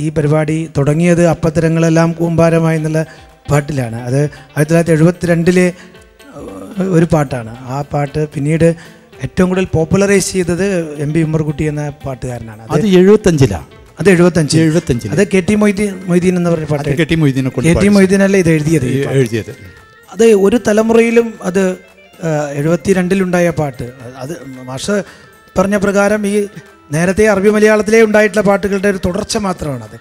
ഈ പരിപാടി തുടങ്ങിയത് അപ്പത്തരങ്ങളെല്ലാം കൂമ്പാരമായി എന്നുള്ള പാട്ടിലാണ്. അത് 1972 ഒരു പാട്ടാണ്. ആ പാട്ട് പിന്നീട് ഏറ്റവും കൂടുതൽ പോപ്പുലറൈസ് ചെയ്തത് എം.പി. ഉമ്മർകുട്ടി എന്ന പാട്ടുകാരനാണ്. അത് 75-ലാണ്. അത് 75 അത് കെ.ടി. മൊയ്തീൻ എന്ന് പറഞ്ഞ പാട്ട്. കെ.ടി. മൊയ്തീനല്ല ഇത് എഴുതിയത്. അത് ഒരു തലമുറയിലും അത് 72-ലുണ്ടായ പാട്ട്. അത് മാഷ് പറഞ്ഞ പ്രകാരം ഈ നേരത്തെ അറബി മലയാളത്തിലേ ഉണ്ടായിട്ടുള്ള പാട്ടുകളുടെ ഒരു തുടർച്ച മാത്രമാണത്.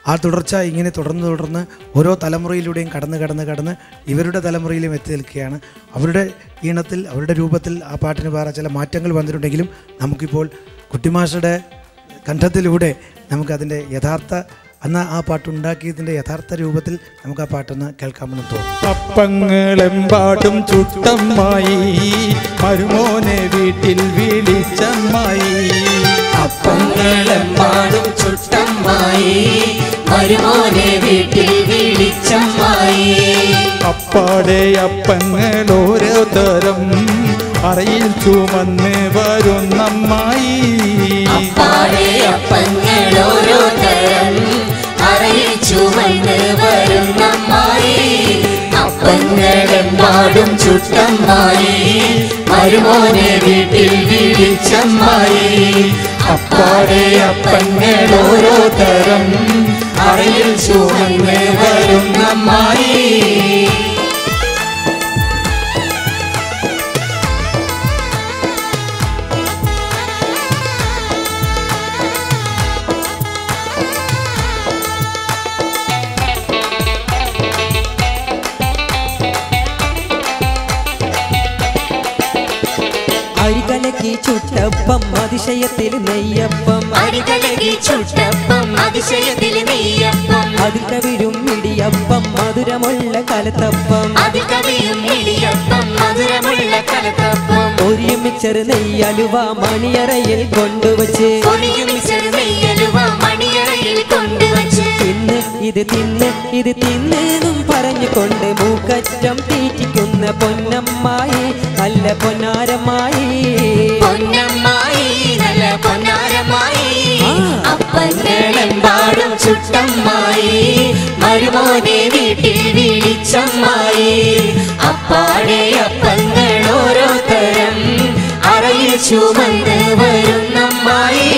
ആ തുടർച്ച ഇങ്ങനെ തുടർന്ന് ഓരോ തലമുറയിലൂടെയും കടന്ന് ഇവരുടെ തലമുറയിലും എത്തി നിൽക്കുകയാണ്. അവരുടെ ഈണത്തിൽ, അവരുടെ രൂപത്തിൽ ആ പാട്ടിന് വേറെ ചില മാറ്റങ്ങൾ വന്നിട്ടുണ്ടെങ്കിലും നമുക്കിപ്പോൾ കുട്ടിമാഷയുടെ കണ്ഠത്തിലൂടെ നമുക്കതിൻ്റെ യഥാർത്ഥ, അന്ന് ആ പാട്ടുണ്ടാക്കിയതിൻ്റെ യഥാർത്ഥ രൂപത്തിൽ നമുക്ക് ആ പാട്ടൊന്ന് കേൾക്കാമെന്ന് തോന്നുന്നു. അപ്പങ്ങളെമ്പാടും ചുട്ടമ്മായി, മരുമോനെ വീട്ടിൽ വിളിച്ചമ്മായി. അപ്പങ്ങളെമ്പാടും ചുട്ടമ്മായി, മരുമോനെ വീട്ടിൽ വിളിച്ചമ്മായി. അപ്പാടെ അപ്പങ്ങൾ ഓരോ തരം അറയിൽ ചുമന്ന് വരുന്നമ്മായി. അപ്പാടെ അപ്പങ്ങൾ ഓരോ തരം അറയിൽ ചുമന്ന് വരുന്നമ്മായി. അപ്പങ്ങളെമ്പാടും ചുട്ടമ്മായി, മരുമോനെ വീട്ടിൽ വിളിച്ചമ്മായി. അപ്പാടെ അപ്പങ്ങൾ ഓരോ തരം അറയിൽ ചുമന്ന് വരുന്നമ്മായി. അരികലക്കി ചുട്ടപ്പം അതിശയത്തിൽ നെയ്യപ്പം, അരികലക്കി ചുട്ടപ്പം അതിശയത്തിൽ നെയ്യപ്പം. അതിൽ കവിഴും ഇടിയപ്പം മധുരമുള്ള കലത്തപ്പം, അതിൽ കവിയും ഇടിയപ്പം മധുരമുള്ള കലത്തപ്പം. ഒരു മിച്ചർ നെയ്യലുവ മണിയറയിൽ കൊണ്ടുവച്ച്, ഒരു മിച്ചർ നെയ്യലുവ മണിയറയിൽ കൊണ്ടുവച്ച്. തിന്ന് ഇത് തിന്ന് ഇത് തിന്നെന്നും പറഞ്ഞുകൊണ്ട് മൂക്കറ്റം തീറ്റിക്കുന്ന പൊന്നമ്മായി, നല്ല പൊന്നാരമായി. പൊന്നമ്മായി, നല്ല പൊന്നാരമായി. അപ്പങ്ങളെമ്പാടും ചുട്ടമ്മായി, മരുമോനെ വീട്ടിൽ വിളിച്ചമ്മായി. അപ്പാടെ അപ്പങ്ങൾ ഓരോ തരം അറയിൽ ചുമന്ന് വരുന്നമ്മായി.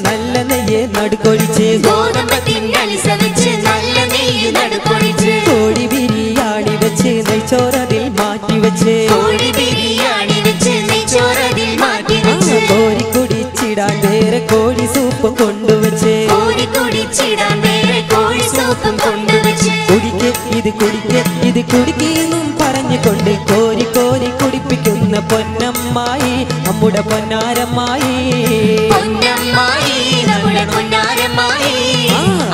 നല്ല നെയ്യ് നടുക്കൊഴിച്ച്, ഗോതമ്പത്തിനനുസരിച്ച് നല്ല നെയ്യ് നടുക്കൊഴിച്ച്. കോഴി ബിരിയാണി വെച്ച് നെയ്ച്ചോറതിൽ മാറ്റി വെച്ച്, കോഴി ബിരിയാണി വെച്ച് നെയ്ച്ചോറതിൽ മാറ്റി വെച്ച്. കോരി കുടിച്ചിടാൻ വേറെ കോഴി സൂപ്പും കൊണ്ടുവച്ച്, കോരി കുടിച്ചിടാൻ വേറെ കോഴി സൂപ്പും കൊണ്ടുവച്ച്. കുടിക്ക് ഇത് കുടിക്ക് ഇത് കുടിക്കെന്നും പറഞ്ഞുകൊണ്ട് കോരി കോരി കുടിപ്പിക്കുന്ന പൊന്നമ്മായി, നമ്മുടെ പൊന്നാരമായി. പൊന്നമ്മായി, നമ്മുടെ പൊന്നാരമായി.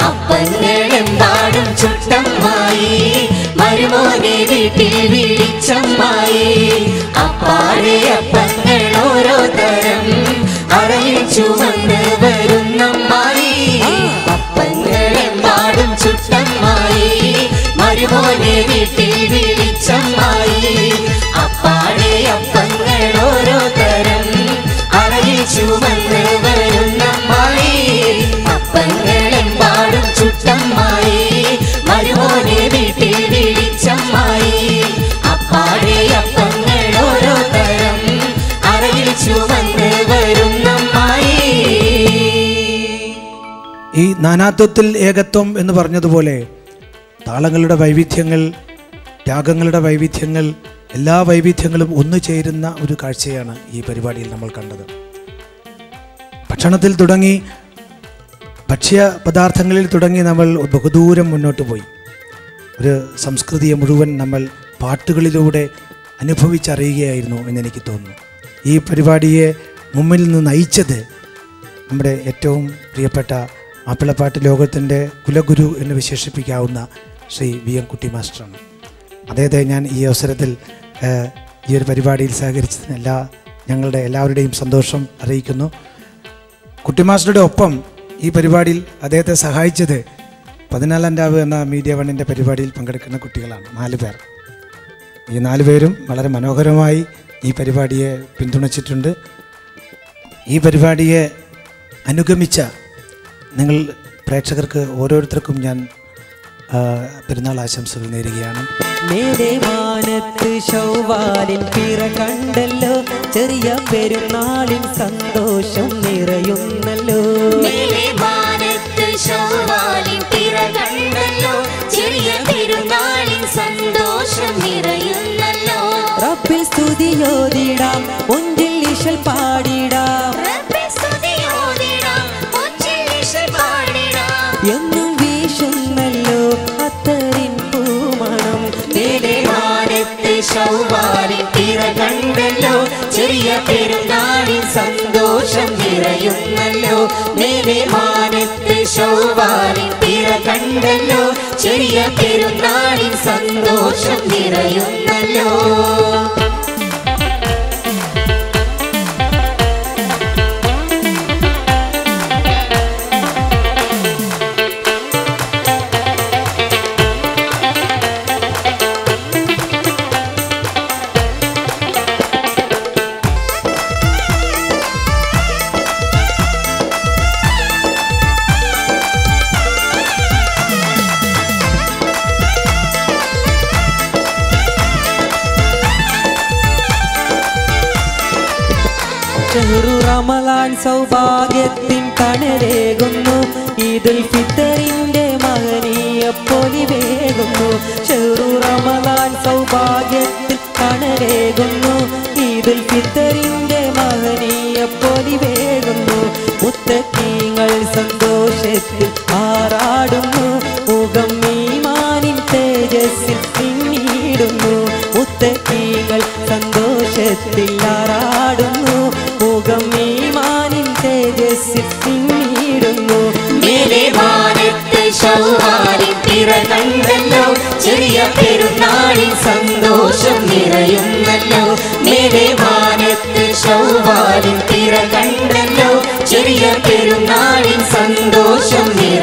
അപ്പങ്ങളെമ്പാടും ചുട്ടമ്മായി, മരുമോനെ വീട്ടിൽ വിളിച്ചമ്മായി. അപ്പാടെ അപ്പങ്ങൾ ഓരോ തരം അറയിൽ ചുമന്ന് വരുന്നമ്മായി. അപ്പങ്ങളെമ്പാടും ചുട്ടമ്മായി, മരുമോനെ വീട്ടിൽ വിളിച്ചമ്മായി. അപ്പാടെ അപ്പങ്ങൾ ഓരോ തരം അറയിൽ ചുമന്ന് വരുന്നമ്മായി. അപ്പങ്ങളെമ്പാടും ചുട്ടമ്മായി, മരുമോനെ വീട്ടിൽ വിളിച്ചമ്മായി. അപ്പാടെ അപ്പങ്ങൾ ഓരോ തരം അറയിൽ ചുമന്ന് വരുന്നമ്മായി. ഈ നാനാത്വത്തിൽ ഏകത്വം എന്ന് പറഞ്ഞതുപോലെ താളങ്ങളുടെ വൈവിധ്യങ്ങൾ, രാഗങ്ങളുടെ വൈവിധ്യങ്ങൾ, എല്ലാ വൈവിധ്യങ്ങളും ഒന്നു ചേരുന്ന ഒരു കാഴ്ചയാണ് ഈ പരിപാടിയിൽ നമ്മൾ കണ്ടത്. ഭക്ഷണത്തിൽ തുടങ്ങി, ഭക്ഷ്യ പദാർത്ഥങ്ങളിൽ തുടങ്ങി നമ്മൾ ബഹുദൂരം മുന്നോട്ട് പോയി. ഒരു സംസ്കൃതിയെ മുഴുവൻ നമ്മൾ പാട്ടുകളിലൂടെ അനുഭവിച്ചറിയുകയായിരുന്നു എന്നെനിക്ക് തോന്നുന്നു. ഈ പരിപാടിയെ മുമ്പിൽ നിന്ന് നയിച്ചത് നമ്മുടെ ഏറ്റവും പ്രിയപ്പെട്ട മാപ്പിളപ്പാട്ട് ലോകത്തിൻ്റെ കുലഗുരു എന്ന് വിശേഷിപ്പിക്കാവുന്ന ശ്രീ വി എം കുട്ടി മാസ്റ്ററാണ്. അദ്ദേഹത്തെ ഞാൻ ഈ അവസരത്തിൽ ഈ ഒരു പരിപാടിയിൽ സഹകരിച്ചതിന് ഞങ്ങളുടെ എല്ലാവരുടെയും സന്തോഷം അറിയിക്കുന്നു. കുട്ടിമാസ്റ്ററുടെ ഒപ്പം ഈ പരിപാടിയിൽ അദ്ദേഹത്തെ സഹായിച്ചത് 14 രാവ് എന്ന മീഡിയ വണ്ണിൻ്റെ പരിപാടിയിൽ പങ്കെടുക്കുന്ന കുട്ടികളാണ് 4 പേർ. ഈ 4 പേരും വളരെ മനോഹരമായി ഈ പരിപാടിയെ പിന്തുണച്ചിട്ടുണ്ട്. ഈ പരിപാടിയെ അനുഗമിച്ച നിങ്ങൾ പ്രേക്ഷകർക്ക് ഓരോരുത്തർക്കും ഞാൻ പെരുന്നാൾ ആശംസകൾ നേരുകയാണ്. മേലെ വാനത്ത് ശൗവാലിൻ പിറ കണ്ടല്ലോ, ചെറിയ പെരുന്നാളിൻ സന്തോഷം നിറയുന്നല്ലോ. മേലെ വാനത്ത് ശൗവാലിൻ പിറ കണ്ടല്ലോ, ചെറിയ പെരുന്നാളിൻ സന്തോഷം നിറയുന്നല്ലോ. റബ്ബിൽ സ്തുതിയോതിടാം, ഒഞ്ചിൽ ഇശൽ പാടിടാം, റബ്ബിൽ സ്തുതിയോതിടാം, ഒഞ്ചിൽ ഇശൽ പാടിടാം. എന്നും വീശുന്നല്ലോ അത്തറിൻ പൂമണം. മേലെ വാനത്ത് ശൗവാലിൻ പിറ കണ്ടല്ലോ, ചെറിയ പെരുന്നാളിൻ സന്തോഷം നിറയുന്നല്ലോ. മേലെ വാനത്ത് ശൗവാലിൻ പിറ കണ്ടല്ലോ, ചെറിയ പെരുന്നാളിൻ സന്തോഷം നിറയുന്നല്ലോ. ഷഹ്റു റമളാൻ സൗഭാഗ്യത്തിൻ കണരേകുന്നു, ഈദുൽ ഫിത്തറിന്റെ മഹനീയ പൊലിവേകുന്നു. ഷഹ്റു റമളാൻ സൗഭാഗ്യത്തിൻ കണരേകുന്നു, ഈദുൽ ഫിത്തറിന്റെ മഹനീയ പൊലിവേകുന്നു. മുത്തഖീങ്ങൾ സന്തോഷത്തിൽ ആറാടുന്നു, മുഖം ഈമാനിൻ തേജസ്സിൽ പിന്നിടുന്നു. മുത്തഖീങ്ങൾ സന്തോഷത്തിൽ ആറാടുന്നു, മുഖം ഈമാനിൻ തേജസ്സിൽ പിന്നിടുന്നു. മേലെ വാനത്ത് ശൗവാലിൻ പിറ കണ്ടല്ലോ, ചെറിയ പെരുന്നാളിൻ സന്തോഷം നിറയുന്നല്ലോ. മേലെ വാനത്ത് ശൗവാലിൻ പിറ കണ്ടല്ലോ, ചെറിയ പെരുന്നാളിൻ സന്തോഷം നിറയുന്നല്ലോ.